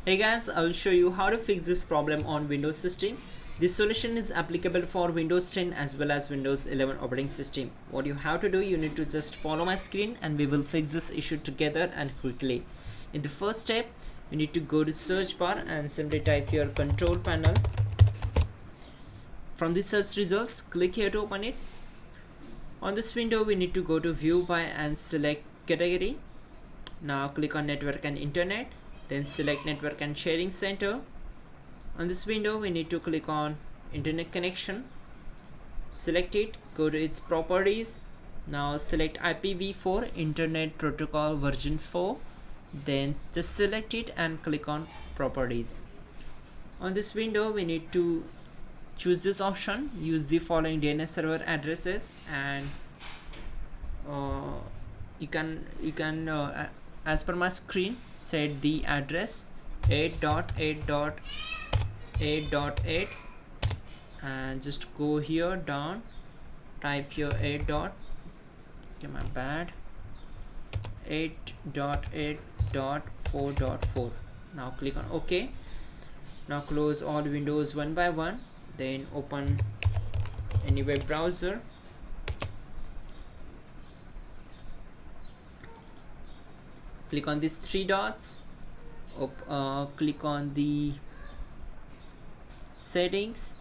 Hey guys, I will show you how to fix this problem on Windows system. This solution is applicable for Windows 10 as well as Windows 11 operating system. What you have to do, you need to just follow my screen and we will fix this issue together and quickly. In the first step, you need to go to search bar and simply type your control panel. From the search results, click here to open it. On this window, we need to go to view by and select category. Now click on network and internet. Then select network and sharing center. On this window, we need to click on internet connection. Select it, go to its properties. Now select IPv4 internet protocol version 4. Then just select it and click on properties. On this window, we need to choose this option, use the following DNS server addresses, and you can as per my screen set the address 8.8.8.8 and just go here down, type your 8.8.4.4. now click on OK. Now close all windows one by one, then open any web browser. Click on these three dots, click on the settings,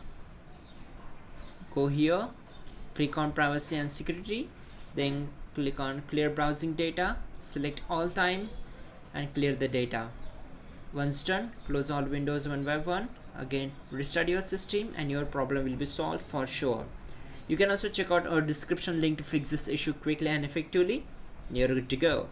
go here, click on privacy and security, then click on clear browsing data, select all time and clear the data. Once done, close all windows one by one, again restart your system and your problem will be solved for sure. You can also check out our description link to fix this issue quickly and effectively. You're good to go.